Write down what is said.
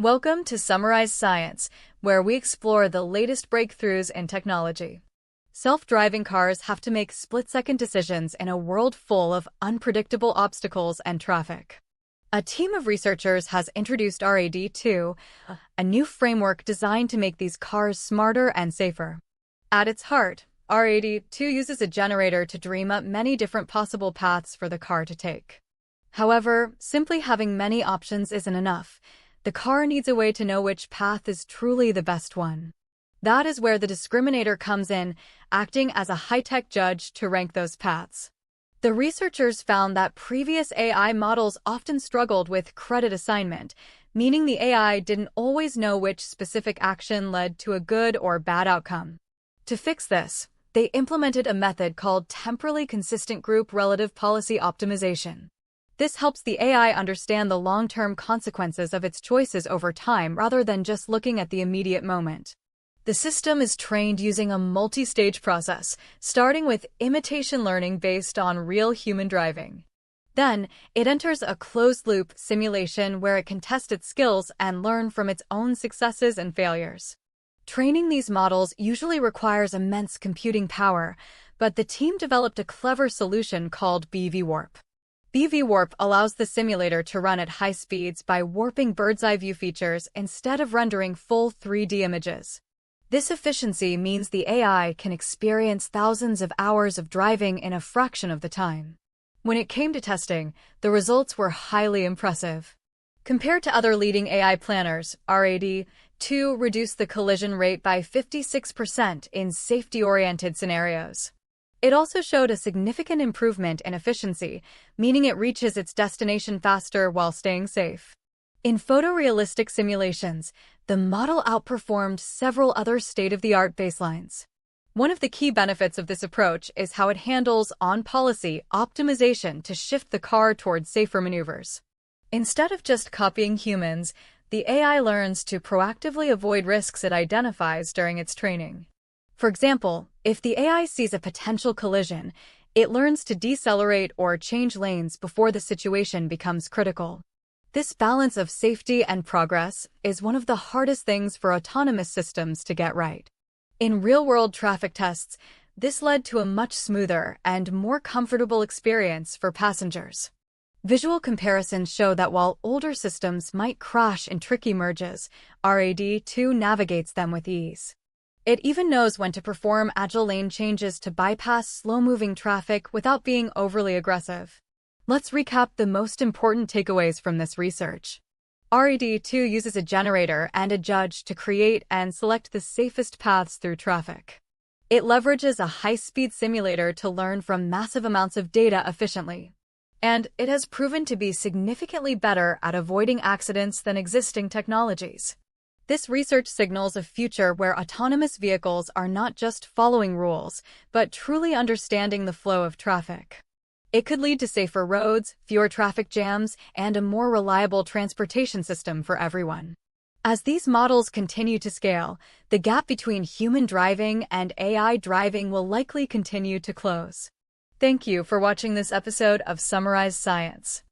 Welcome to Summarize Science, where we explore the latest breakthroughs in technology. Self-driving cars have to make split-second decisions in a world full of unpredictable obstacles and traffic. A team of researchers has introduced RAD2, a new framework designed to make these cars smarter and safer. At its heart, RAD2 uses a generator to dream up many different possible paths for the car to take. However, simply having many options isn't enough. The car needs a way to know which path is truly the best one. That is where the discriminator comes in, acting as a high-tech judge to rank those paths. The researchers found that previous AI models often struggled with credit assignment, meaning the AI didn't always know which specific action led to a good or bad outcome. To fix this, they implemented a method called temporally consistent group relative policy optimization. This helps the AI understand the long-term consequences of its choices over time rather than just looking at the immediate moment. The system is trained using a multi-stage process, starting with imitation learning based on real human driving. Then, it enters a closed-loop simulation where it can test its skills and learn from its own successes and failures. Training these models usually requires immense computing power, but the team developed a clever solution called BEV-Warp. BEV-Warp allows the simulator to run at high speeds by warping bird's-eye view features instead of rendering full 3D images. This efficiency means the AI can experience thousands of hours of driving in a fraction of the time. When it came to testing, the results were highly impressive. Compared to other leading AI planners, RAD2 reduced the collision rate by 56% in safety-oriented scenarios. It also showed a significant improvement in efficiency, meaning it reaches its destination faster while staying safe. In photorealistic simulations, the model outperformed several other state-of-the-art baselines. One of the key benefits of this approach is how it handles on-policy optimization to shift the car towards safer maneuvers. Instead of just copying humans, the AI learns to proactively avoid risks it identifies during its training. For example, if the AI sees a potential collision, it learns to decelerate or change lanes before the situation becomes critical. This balance of safety and progress is one of the hardest things for autonomous systems to get right. In real-world traffic tests, this led to a much smoother and more comfortable experience for passengers. Visual comparisons show that while older systems might crash in tricky merges, RAD2 navigates them with ease. It even knows when to perform agile lane changes to bypass slow-moving traffic without being overly aggressive. Let's recap the most important takeaways from this research. RAD2 uses a generator and a judge to create and select the safest paths through traffic. It leverages a high-speed simulator to learn from massive amounts of data efficiently. And it has proven to be significantly better at avoiding accidents than existing technologies. This research signals a future where autonomous vehicles are not just following rules, but truly understanding the flow of traffic. It could lead to safer roads, fewer traffic jams, and a more reliable transportation system for everyone. As these models continue to scale, the gap between human driving and AI driving will likely continue to close. Thank you for watching this episode of Summarize Science.